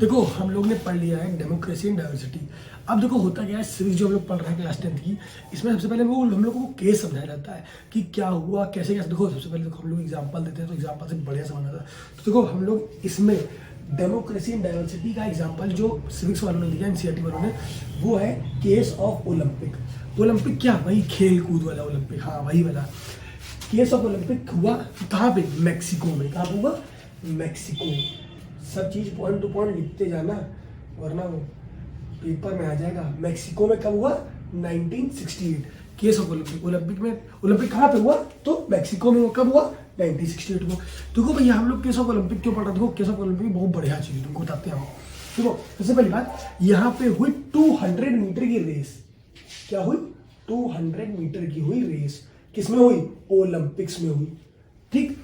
देखो हम लोग ने पढ़ लिया है डेमोक्रेसी एंड डाइवर्सिटी। अब देखो होता क्या है, सिविक्स जो हम लोग पढ़ रहे हैं क्लास 10th की, इसमें सबसे पहले हम लोगों को केस समझाया जाता है कि क्या हुआ कैसे कैसे। देखो सबसे पहले देखो हम लोग एग्जांपल देते हैं तो एग्जांपल से बढ़िया समझ आता है। तो देखो हम लोग इसमें डेमोक्रेसी एंड डाइवर्सिटी का एग्जाम्पल जो सिविक्स वालों ने दिया, एनसीईआरटी वालों ने, वो है केस ऑफ ओलंपिक। ओलंपिक क्या, वही खेल कूद वाला ओलंपिक, हाँ वही वाला। केस ऑफ ओलंपिक हुआ कहाँ पे, मैक्सिको में। कहाँ हुआ, मैक्सिको में। सब चीज पॉइंट टू पॉइंट लिखते जाना वरना वो पेपर में आ जाएगा। मैक्सिको में कब हुआ, 1968 केस ऑफ ओलंपिक। ओलंपिक कहाँ पे हुआ, तो मैक्सिको में। कब हुआ, 1968 को। देखो भैया हम लोग केस ऑफ ओलंपिक क्यों पढ़ रहे हैं, देखो केस ऑफ ओलंपिक बहुत बढ़िया चीज है, तुमको बताते हैं। देखो सबसे पहली बात, यहाँ पे हुई 200 मीटर की रेस। क्या हुई, 200 मीटर की हुई रेस। किसमें हुई, ओलंपिक्स में हुई। ठीक,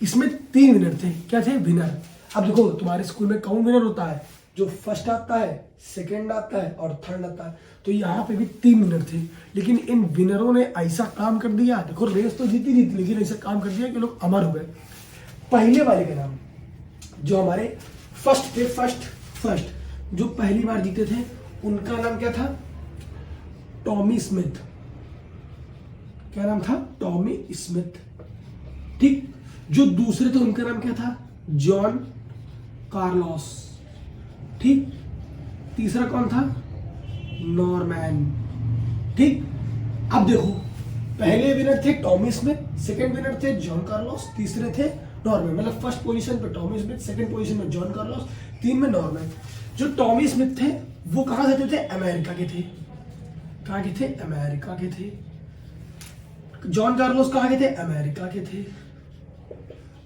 इसमें 3 विनर थे। क्या थे, विनर। अब देखो तुम्हारे स्कूल में कौन विनर होता है, जो फर्स्ट आता है, सेकंड आता है और थर्ड आता है। तो यहाँ पे भी 3 विनर थे, लेकिन इन विनरों ने ऐसा काम कर दिया, देखो रेस तो जीती लेकिन ऐसा काम कर दिया कि लोग अमर हुए। पहले वाले का नाम, जो हमारे फर्स्ट थे, फर्स्ट जो पहली बार जीते थे, उनका नाम क्या था, टॉमी स्मिथ। क्या नाम था, टॉमी स्मिथ। ठीक, जो दूसरे थे उनका नाम क्या था, जॉन कार्लोस। ठीक, तीसरा कौन था, नॉर्मैन। ठीक, अब देखो पहले विनर थे टॉमी स्मिथ, सेकंड विनर थे जॉन कार्लोस, तीसरे थे नॉर्मैन। मतलब फर्स्ट पोजीशन पे टॉमी स्मिथ, सेकंड पोजीशन में जॉन कार्लोस, 3 में नॉर्मैन। जो टॉमी स्मिथ थे वो कहां से थे, अमेरिका के थे। कहां के थे, अमेरिका के थे। जॉन कार्लोस कहां के थे, अमेरिका के थे।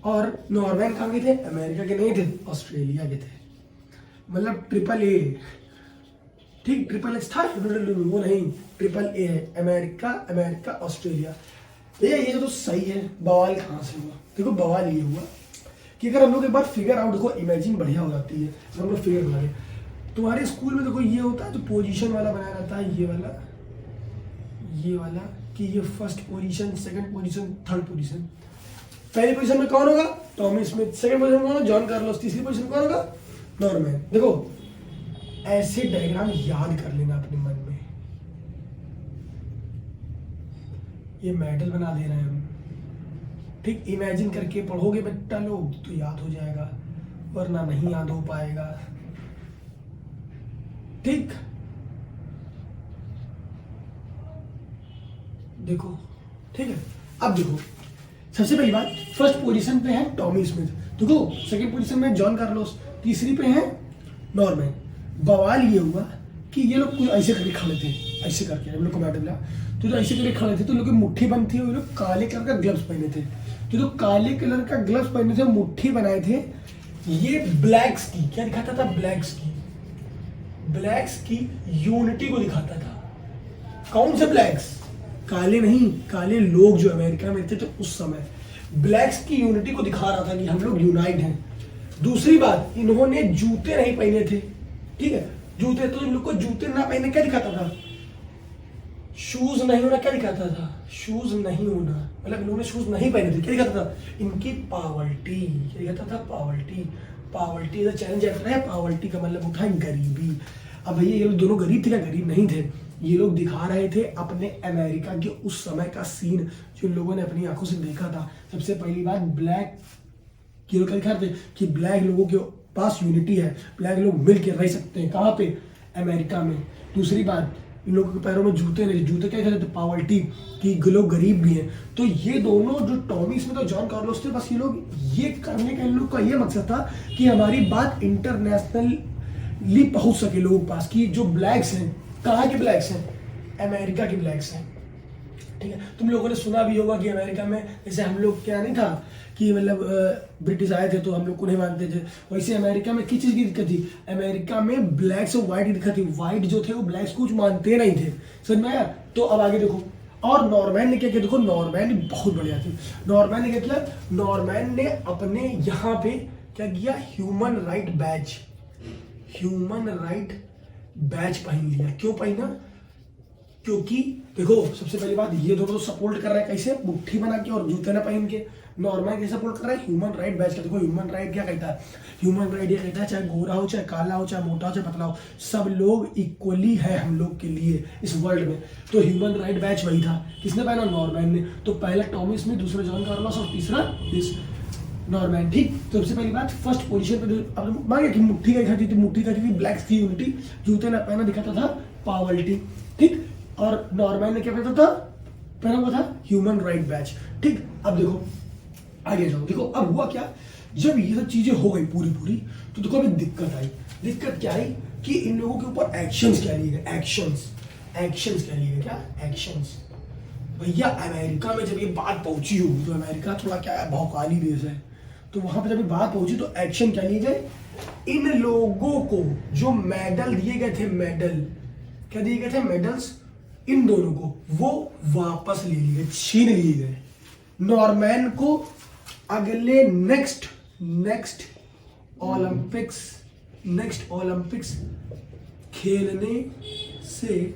और नॉर्मैन कहां के थे, अमेरिका के नहीं थे, ऑस्ट्रेलिया के थे। मतलब ट्रिपल ए। ठीक, ट्रिपल एच था वो नहीं, ट्रिपल ए है। America Australia. भैया ये तो सही है। बवाल कहां से हुआ, देखो बवाल ये हुआ कि अगर हम लोग एक बार फिगर आउट, देखो इमेजिन बढ़िया हो जाती है जब हम लोग फिगर बना रहे। तुम्हारे स्कूल में देखो ये होता है, जो पोजीशन वाला बनाया जाता है, ये वाला कि ये first position, second position, third position. पहली पोजीशन में कौन होगा, टॉमी स्मिथ। सेकंड पोजीशन में कौन होगा, जॉन कार्लोस। तीसरी पोजीशन में कौन होगा, नॉर्मैन। देखो ऐसे डायग्राम याद कर लेना अपने मन में। ये मेडल बना दे रहे हैं हम। ठीक, इमेजिन करके पढ़ोगे बेटा लोग तो याद हो जाएगा, वरना नहीं याद हो पाएगा। ठीक, देखो ठीक है। अब देखो सबसे पहली बात, फर्स्ट पोजीशन पे है टॉमी स्मिथ, देखो सेकंड पोजीशन में जॉन कार्लोस, तीसरी पे है नॉर्मैन। बवाल ये हुआ कि ये लोग कुछ ऐसे करके खड़े थे, ऐसे करके हम लोग को मैडम मिला तो जो ऐसे करके खड़े थे, तो लोग की मुट्ठी बंद थी और लोग काले कलर का ग्लव्स पहने थे। तो जो काले कलर का ग्लव्स पहने थे, मुट्ठी बनाए थे, ये ब्लैक्स की क्या दिखाता था, ब्लैक्स की यूनिटी को दिखाता था। कौन से ब्लैक्स, काले नहीं, काले लोग जो अमेरिका में थे तो उस समय ब्लैक्स की यूनिटी को दिखा रहा था कि हम लोग यूनाइट हैं। दूसरी बात, इन्होंने जूते नहीं पहने थे। ठीक है, जूते, तो इन लोग को जूते ना पहने क्या दिखाता था, शूज नहीं होना क्या दिखाता था, शूज नहीं होना, मतलब इन्होंने शूज नहीं पहने थे, क्या दिखाता था, इनकी पावर्टी। क्या दिखाता था, poverty is a challenge actor है। पावर्टी का मतलब उठा गरीबी। अब भैया ये लोग दोनों गरीब थे क्या, गरीब नहीं थे। ये लोग दिखा रहे थे अपने अमेरिका के उस समय का सीन जो लोगों ने अपनी आंखों से देखा था। सबसे पहली बात, ब्लैक ये लोग दिखा रहे थे कि ब्लैक लोगों के पास यूनिटी है, ब्लैक लोग मिल के रह सकते हैं। कहाँ पे, अमेरिका में। दूसरी बात, इन लोगों के पैरों में जूते नहीं, जूते क्या कहते थे, पावर्टी, कि लोग गरीब भी हैं। तो ये दोनों जो टॉमी स्मिथ और जॉन कार्लोस थे, बस ये लोग ये करने का इन लोग का ये मकसद था कि हमारी बात इंटरनेशनली पहुंच सके लोगों के पास, कि जो ब्लैक्स हैं, कहाँ के ब्लैक्स हैं, अमेरिका के ब्लैक्स हैं। ठीक है, तुम लोगों ने सुना भी होगा कि अमेरिका में जैसे हम लोग क्या नहीं था कि मतलब ब्रिटिश आए थे तो हम लोग को नहीं मानते थे, वैसे अमेरिका में किस चीज़ की दिक्कत थी, अमेरिका में ब्लैक्स और व्हाइट की दिक्कत थी। व्हाइट जो थे वो ब्लैक्स को कुछ मानते नहीं थे, समझ में आया। तो अब आगे देखो, और नॉर्मैन ने क्या किया, देखो नॉर्मैन बहुत बढ़िया थी। नॉर्मैन ने क्या किया, नॉर्मैन ने अपने यहाँ पे क्या किया, ह्यूमन राइट बैच पहन लिया। क्यों पहना, क्योंकि देखो सबसे पहली बात, ये दोनों तो सपोर्ट कर रहे हैं कैसे, मुट्ठी बना के और जूते ना पहन के। नॉर्मैन कैसे सपोर्ट कर रहा है, ह्यूमन राइट बैच का। देखो ह्यूमन राइट क्या कहता है, ह्यूमन राइट ये कहता है चाहे गोरा हो, चाहे काला हो, चाहे मोटा हो, चाहे पतला हो, सब लोग इक्वली है हम लोग के लिए इस वर्ल्ड में। तो ह्यूमन राइट बैच वही था, किसने पहना, नॉर्मैन ने। तो पहला टॉमी स्मिथ, दूसरा जॉन कार्लोस और तीसरा दिस नॉर्मैन। ठीक, तो सबसे पहली बात फर्स्ट पोजीशन पे मांगे कि मुट्ठी का खाती थी, मुट्ठी का थी, ब्लैक थी यूनिटी, जूते ना पहना दिखाता था पावर्टी। ठीक, और नॉर्मैन ने क्या पहना था, पहना हुआ था ह्यूमन राइट बैच। ठीक, अब देखो आगे जाओ, देखो अब हुआ क्या, जब ये सब चीजें हो गई पूरी पूरी, तो देखो अभी दिक्कत आई। दिक्कत क्या आई कि इन लोगों के ऊपर एक्शंस क्या लिए गए, एक्शंस क्या लिए गए, क्या एक्शंस। भैया अमेरिका में जब ये बात पहुंची होगी, तो अमेरिका थोड़ा क्या है, भौकाली देश है, तो वहां पर जब ये बात पहुंची तो एक्शन क्या लिए गए, इन लोगों को जो मेडल दिए गए थे, मेडल क्या दिए गए थे, मेडल्स इन दोनों को वो वापस ले लिए, छीन लिए गए। नॉर्मैन को अगले नेक्स्ट ओलंपिक्स खेलने से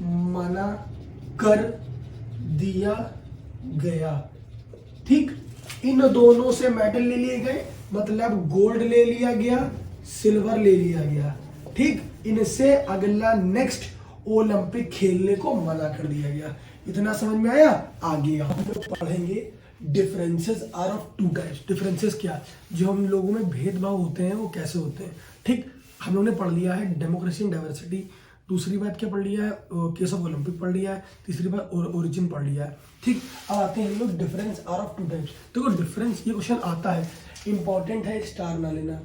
मना कर दिया गया। ठीक, इन दोनों से मेडल ले लिए गए, मतलब गोल्ड ले लिया गया, सिल्वर ले लिया गया। ठीक, इनसे अगला नेक्स्ट ओलंपिक खेलने को मना कर दिया गया। इतना समझ में आया। आगे हम लोग पढ़ेंगे differences are of two types. Differences क्या, जो हम लोगों में भेदभाव होते हैं वो कैसे होते हैं। ठीक, हम लोगों ने पढ़ लिया है डेमोक्रेसी एंड डाइवर्सिटी, दूसरी बात क्या पढ़ लिया है, केस ऑफ ओलंपिक पढ़ लिया है, तीसरी बात ओरिजिन पढ़ लिया है। ठीक, अब आते हैं हम लोग difference are of two types. देखो डिफरेंस, ये क्वेश्चन आता है, इंपॉर्टेंट है, स्टार ना लेना।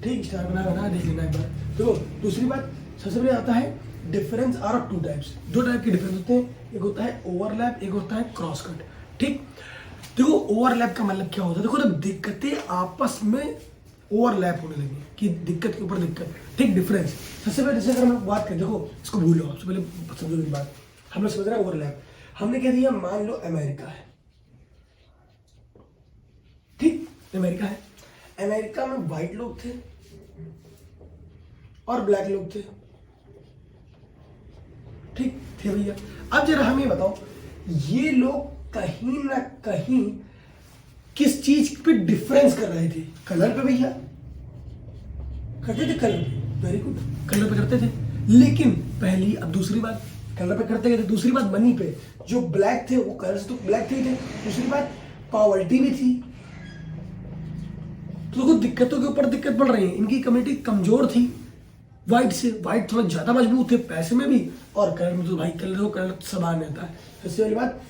ठीक, स्टार बना देख लेना एक बार। देखो दूसरी बात सबसे पहले आता है difference are of two types. दो टाइप के डिफरेंस होते हैं, एक होता है ओवरलैप, एक होता है क्रॉस कट। ठीक, देखो ओवरलैप का मतलब क्या होता है, देखो जब दिक्कतें आपस में ओवरलैप होने लगी, कि दिक्कत के ऊपर दिक्कत। ठीक, डिफरेंस सबसे पहले जैसे अगर हम लोग बात करें, देखो इसको भूलो, सबसे पहले समझो मेरी बात, हम लोग समझ रहे हैं ओवरलैप। हमने कह दिया मान लो अमेरिका है, ठीक, अमेरिका है, अमेरिका में व्हाइट लोग थे और ब्लैक लोग थे। ठीक थे भैया। अब जरा हमें बताओ, ये लोग कहीं ना कहीं किस चीज पे डिफरेंस कर रहे थे, कलर पे भैया, करते थे कलर पे, वेरी गुड, कलर पे करते थे। लेकिन पहली, अब दूसरी बात, कलर पे करते थे, दूसरी बात मनी पे, जो ब्लैक थे वो कलर से तो ब्लैक थे ही थे, दूसरी बात पॉवर्टी भी थी। तो देखो दिक्कतों के ऊपर दिक्कत बढ़ रही है। इनकी कम्युनिटी कमजोर थी व्हाइट से, व्हाइट थोड़ा ज्यादा मजबूत थे पैसे में भी, और कलर में तो भाई कलर समान रहता है। सबसे पहली बात,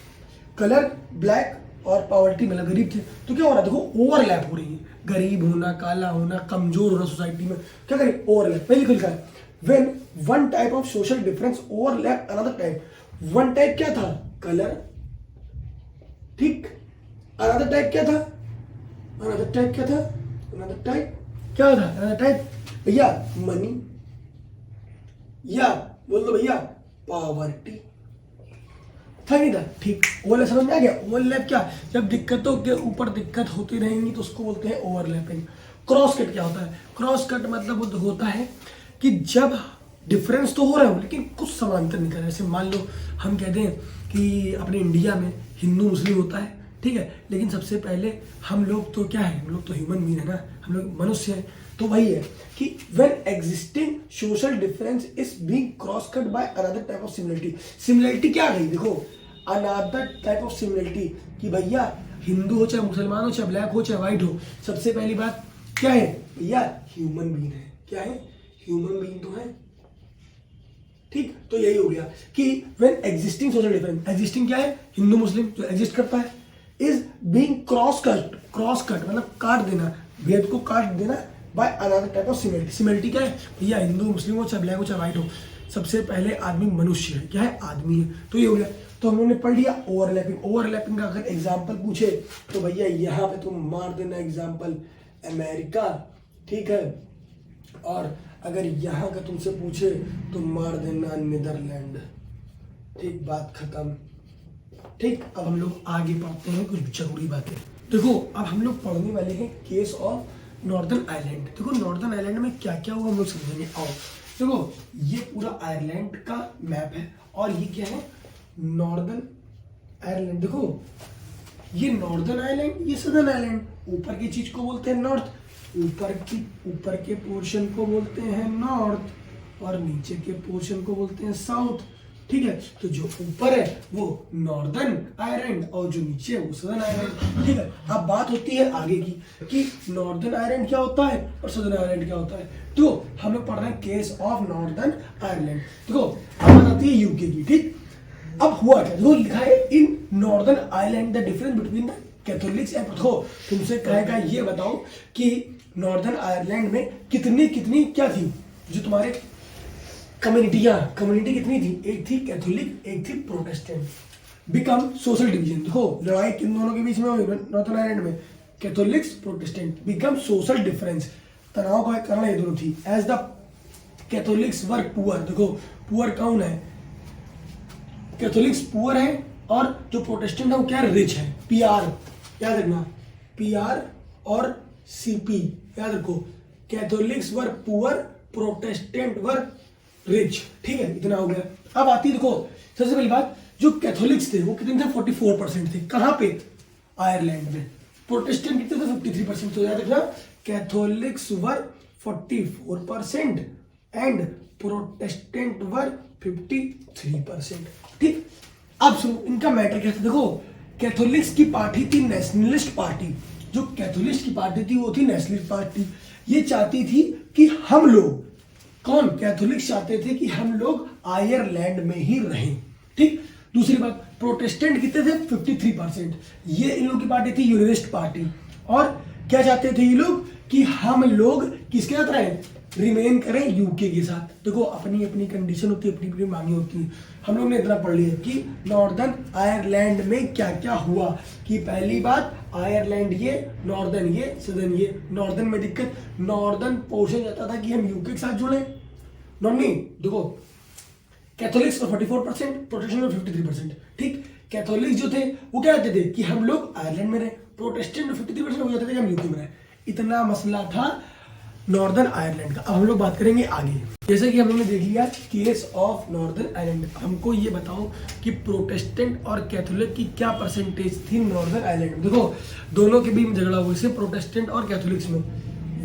कलर ब्लैक और पॉवर्टी मतलब गरीब थे, तो क्या हो रहा है, देखो ओवरलैप हो रही है, गरीब होना, काला होना, कमजोर होना सोसाइटी में, क्या करें, ओवरलैप। पहले लिखा है when one type of social difference overlap another type. One type क्या था, कलर, ठीक, अनदर टाइप क्या था, अनदर टाइप क्या था, अनदर टाइप क्या था, अनदर टाइप भैया मनी, या बोल दो भैया पॉवर्टी, था नहीं था। ठीक, ओवरलैप समझ में आ गया। ओवरलैप क्या, जब दिक्कतों के ऊपर दिक्कत होती रहेंगी तो उसको बोलते हैं ओवरलैपिंग। क्रॉस कट क्या होता है, क्रॉस कट मतलब होता है कि जब डिफरेंस तो हो रहा है लेकिन कुछ समांतर निकल रहा है। जैसे मान लो हम कहते हैं कि अपने इंडिया में हिंदू मुस्लिम होता है, ठीक है, लेकिन सबसे पहले हम लोग तो क्या है, हम लोग तो ह्यूमन बीइंग है ना, हम लोग मनुष्य हैं। तो वही है कि when existing social difference is being cross cut by another type of similarity। similarity क्या गई, देखो another type of similarity, कि भैया हिंदू हो चाहे मुसलमान हो चाहे ब्लैक हो चाहे व्हाइट हो, सबसे पहली बात क्या है भैया, ह्यूमन बीइंग है। क्या है, ह्यूमन बीइंग तो है। ठीक, तो यही हो गया कि when existing social difference, existing क्या है, हिंदू मुस्लिम जो एग्जिस्ट करता है, is being cross cut मतलब काट देना, भेद को काट देना by another type of similarity. Similarity क्या है भैया, हिंदू मुस्लिम हो चाहे ब्लैक हो चाहे व्हाइट हो, सबसे पहले आदमी मनुष्य है, क्या है, आदमी है। तो ये हो गया। तो हम लोगों ने पढ़ लिया ओवरलैपिंग। ओवरलैपिंग का अगर एग्जांपल पूछे तो भैया यहाँ पे तुम मार देना एग्जांपल अमेरिका, ठीक है, और अगर यहाँ का तुमसे पूछे तो मार देना नीदरलैंड। ठीक, बात खत्म। ठीक, अब हम लोग आगे पढ़ते हैं कुछ जरूरी बातें। देखो अब हम लोग पढ़ने वाले हैं केस ऑफ नॉर्दर्न आयरलैंड। देखो नॉर्दर्न आयरलैंड में क्या क्या हुआ हम लोग समझेंगे। आओ देखो, ये पूरा आयरलैंड का मैप है और ये क्या है, नॉर्दर्न आयरलैंड। देखो ये नॉर्दर्न आइलैंड, ये सदर्न आइलैंड। ऊपर की चीज को बोलते हैं नॉर्थ, ऊपर के पोर्शन को बोलते हैं नॉर्थ और नीचे के पोर्शन को बोलते हैं साउथ। ठीक है, तो जो ऊपर है वो नॉर्दर्न आयरलैंड और जो नीचे है वो सदर्न आयरलैंड। ठीक है, अब बात होती है आगे की कि नॉर्दर्न आयरलैंड क्या होता है और सदर्न आयरलैंड क्या होता है। तो हम लोग पढ़ रहे हैं केस ऑफ नॉर्दर्न आयरलैंड। देखो अब बात आती है यूके की। ठीक, अब हुआ क्या, देखो लिखा है in northern Ireland the difference between the Catholics and, देखो तुमसे कहेगा ये बताओ कि नॉर्दर्न आयरलैंड में कितनी कितनी क्या थी जो तुम्हारे कम्युनिटी कितनी थी, एक थी कैथोलिक एक थी प्रोटेस्टेंट। बिकम सोशल डिवीजन, देखो लड़ाई किन दोनों के बीच में हुई नॉर्दर्न आयरलैंड में, Catholics Protestant. Become social difference, तनाव का कारण ये दोनों थी। As the Catholics were poor, देखो पुअर कौन है, कैथोलिक्स पुअर है और जो प्रोटेस्टेंट है वो क्या रिच है। पीआर याद रखना, पीआर और सीपी याद रखो, Catholics were poor Protestant were rich. ठीक है, इतना हो गया। अब आती है देखो सबसे पहली बात, जो कैथोलिक्स थे वो कितने थे, 44% थे। कहां पे, आयरलैंड में। प्रोटेस्टेंट कितने थे, 53%। तो याद रखना कैथोलिक्स वर 44% एंड प्रोटेस्टेंट वर 53%। ठीक, अब सुनो इनका मैटर क्या था। देखो कैथोलिक्स की पार्टी थी नेशनलिस्ट पार्टी, जो कैथोलिक्स की पार्टी थी वो थी नेशनलिस्ट पार्टी। ये चाहती थी कि हम लोग, कौन, कैथोलिक्स चाहते थे कि हम लोग आयरलैंड में ही रहें। ठीक, दूसरी बात प्रोटेस्टेंट कितने थे, 53%। ये इन लोगों की पार्टी थी यूनियनिस्ट पार्टी। और क्या चाहते थे ये लोग कि हम लोग किसके साथ रहें, रिमेन करें यूके के साथ। देखो अपनी अपनी कंडीशन होती है, अपनी अपनी मांगी होती है। हम लोग ने इतना पढ़ लिया कि नॉर्दर्न आयरलैंड में क्या क्या हुआ, कि पहली बात आयरलैंड ये, नॉर्दर्न ये, सदर्न ये। नॉर्दर्न में दिक्कत, नॉर्दर्न पोर्शन चाहता था कि हम यूके के साथ जुड़े। नॉर्मली देखो कैथोलिक्स पर 44%, प्रोटेस्टेंट पर 53%। ठीक, कैथोलिक्स जो थे वो क्या चाहते थे कि हम लोग आयरलैंड में रहे, प्रोटेस्टेंट 53% हो जाते थे कि हम यूके में रहे। इतना मसला था नॉर्दर्न आयरलैंड का। अब हम लोग बात करेंगे आगे, जैसे कि हम लोगों ने देख लिया केस ऑफ नॉर्दर्न आयरलैंड। हमको ये बताओ कि प्रोटेस्टेंट और कैथोलिक की क्या परसेंटेज थी नॉर्दर्न आयरलैंड में। देखो दोनों के बीच में झगड़ा हुआ, इसे प्रोटेस्टेंट और कैथोलिक्स में।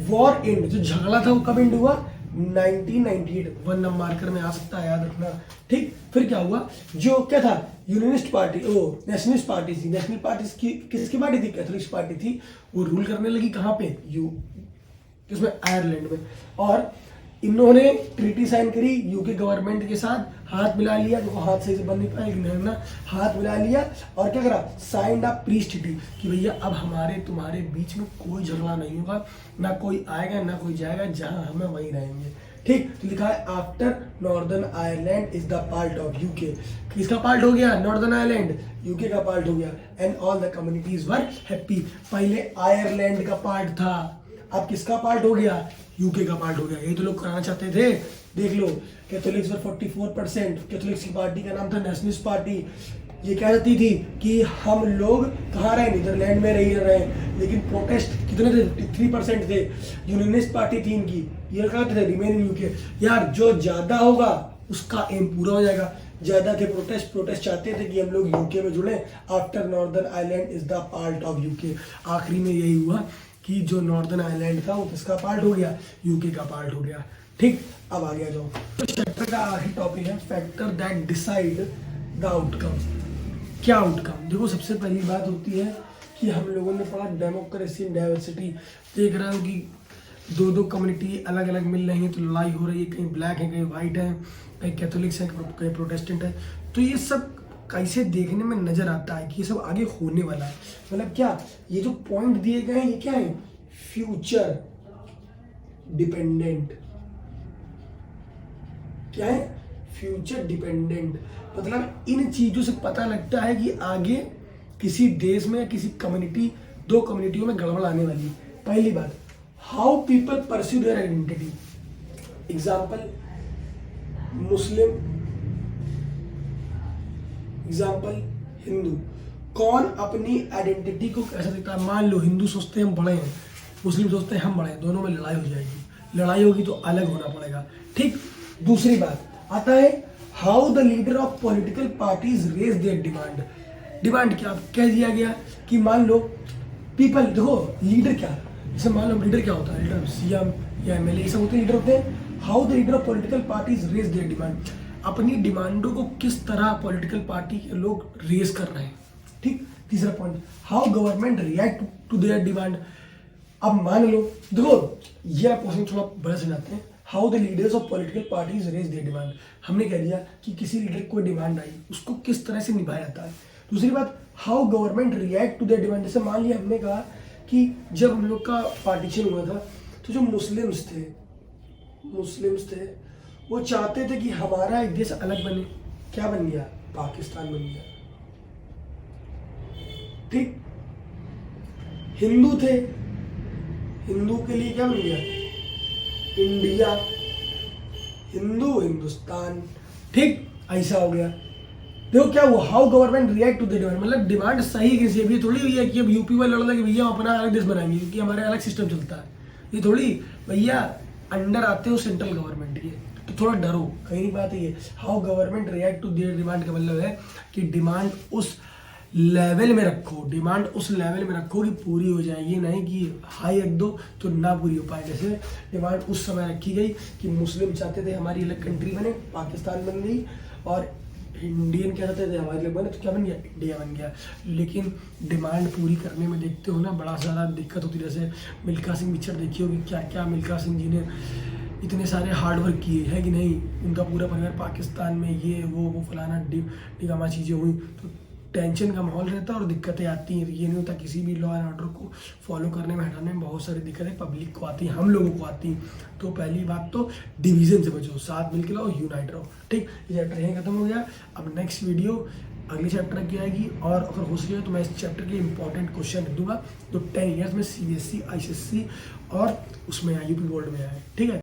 वॉर एंड, जो झगड़ा था वो कब एंड हुआ, 1998। 1 नंबर मार्कर में आ सकता है, याद रखना। ठीक, फिर क्या हुआ, जो क्या था यूनियनिस्ट पार्टी, ओ नेशनलिस्ट पार्टी थी। नेशनल पार्टी की किसकी पार्टी थी, कैथोलिक्स पार्टी थी। वो रूल करने लगी कहाँ पे, इसमें आयरलैंड में। और इन्होंने ट्रीटी साइन करी यूके गवर्नमेंट के साथ, हाथ मिला लिया। देखो हाथ सही से बन नहीं पाया लेकिन ना, हाथ मिला लिया और क्या करा, साइंड अ पीस ट्रीटी कि भैया अब हमारे तुम्हारे बीच में कोई झगड़ा नहीं होगा, ना कोई आएगा ना कोई जाएगा, जहां हमें वहीं रहेंगे। ठीक, तो लिखा है after northern Ireland is the part of UK. किसका पार्ट हो गया, नॉर्दर्न आयरलैंड यूके का पार्ट हो गया। And all the communities were happy. पहले आयरलैंड का पार्ट था, अब किसका पार्ट हो गया, यूके का पार्ट हो गया। यही तो लोग कराना चाहते थे। देख लो कैथोलिक्स पर 44%, कैथोलिक्स की पार्टी का नाम था नेशनलिस्ट पार्टी। ये क्या चाहती थी कि हम लोग कहाँ रहे, नीदरलैंड में रहे। लेकिन प्रोटेस्ट कितने थे, 53% थे। यूनियनिस्ट पार्टी थी इनकी, ये कहते थे रिमेन इन यूके। यार जो ज्यादा होगा उसका एम पूरा हो जाएगा। ज्यादा थे प्रोटेस्ट चाहते थे कि हम लोग यूके में जुड़े। After northern Ireland is the part of UK. आखिरी में यही हुआ कि जो नॉर्दर्न आयरलैंड था वो किसका पार्ट हो गया, यूके का पार्ट हो गया। ठीक, अब आगे आ जाओ। तो चैप्टर का आखिरी टॉपिक है factor that decide the outcome. क्या आउटकम, देखो सबसे पहली बात होती है कि हम लोगों ने पढ़ा डेमोक्रेसी एंड डाइवर्सिटी। देख रहे हो कि दो कम्युनिटी अलग अलग मिल रही है, तो लड़ाई हो रही है, कहीं ब्लैक है कहीं वाइट है, कहीं कैथोलिक्स है कहीं प्रोटेस्टेंट है। तो ये सब कैसे देखने में नजर आता है कि ये सब आगे होने वाला है। मतलब क्या, ये जो पॉइंट दिए गए हैं ये क्या है, फ्यूचर डिपेंडेंट। क्या है, फ्यूचर डिपेंडेंट। मतलब इन चीजों से पता लगता है कि आगे किसी देश में या किसी कम्युनिटी, दो कम्युनिटियों में गड़बड़ आने वाली है। पहली बात, how people pursue their identity. Example Muslim, example Hindu. कौन अपनी आइडेंटिटी को कैसे देखता है। मान लो हिंदू सोचते हैं हम बड़े हैं, मुस्लिम सोचते हैं हम बड़े हैं, दोनों में लड़ाई हो जाएगी। लड़ाई होगी तो अलग होना पड़ेगा। ठीक, दूसरी बात आता है how the leader of political parties raise their demand. Demand क्या कह दिया गया कि मान लो पीपल, देखो लीडर क्या, जैसे मान लो लीडर क्या होता है, लीडर सीएम या एमएलए ये सब होते हैं, लीडर होते हैं। How the leader of political parties raise their demand, अपनी डिमांडों को किस तरह पॉलिटिकल पार्टी के लोग रेज कर रहे हैं। ठीक, तीसरा point, how government react to their demand. अब मान लो, देखो ये क्वेश्चन थोड़ा बड़ा समझाते हैं। How the leaders of political parties raise their demand, हमने कह दिया कि किसी लीडर को डिमांड आई उसको किस तरह से निभाया जाता है। दूसरी बात, how government react to their demand, जैसे मान लिया हमने कहा कि जब हम लोग का पार्टीशन हुआ था तो जो मुस्लिम्स थे वो चाहते थे कि हमारा एक देश अलग बने, क्या बन गया, पाकिस्तान बन गया। ठीक, हिंदू थे, हिंदू के लिए क्या बन गया, इंडिया, हिंदू हिंदुस्तान। ठीक, ऐसा हो गया। देखो क्या हुआ, how government react to the demand, मतलब डिमांड सही कैसी है, ये थोड़ी हुई है कि अब यूपी वाले लड़ कि भैया हम अपना अलग देश बनाएंगे क्योंकि हमारे अलग सिस्टम चलता है। ये थोड़ी, भैया अंडर आते हो सेंट्रल गवर्नमेंट के, तो थोड़ा डरो, कहीं बात है ये। How government react to their demand का मतलब है कि डिमांड उस लेवल में रखो, डिमांड उस लेवल में रखो कि पूरी हो जाए, ये नहीं कि हाई रख दो तो ना पूरी हो पाए। जैसे डिमांड उस समय रखी गई कि मुस्लिम चाहते थे हमारी अलग कंट्री बने, पाकिस्तान बन गई, और इंडियन क्या चाहते थे हमारे लिए बने, तो क्या बन गया, इंडिया बन गया। लेकिन डिमांड पूरी करने में देखते हो ना बड़ा सारा दिक्कत होती है। जैसे मिल्खा सिंह पिक्चर देखी होगी, क्या क्या मिल्खा सिंह जी ने इतने सारे हार्ड वर्क किए हैं कि नहीं, उनका पूरा परिवार पाकिस्तान में, ये वो फलाना डिगामा चीज़ें हुई, तो टेंशन का माहौल रहता है और दिक्कतें आती हैं। ये नहीं होता, किसी भी लॉ एंड ऑर्डर को फॉलो करने में, हटाने में बहुत सारी दिक्कतें पब्लिक को आती हैं, हम लोगों को आती हैं। तो पहली बात तो डिवीजन से बचो, साथ मिलकर रहो, यूनाइट रहो। ठीक, ये चैप्टर यहीं खत्म हो गया। अब नेक्स्ट वीडियो अगले चैप्टर की आएगी, और अगर हो सके तो मैं इस चैप्टर के इंपॉर्टेंट क्वेश्चन दूंगा जो 10 ईयर्स में CBSE, ICSE और उसमें यूपी बोर्ड में आए। ठीक है।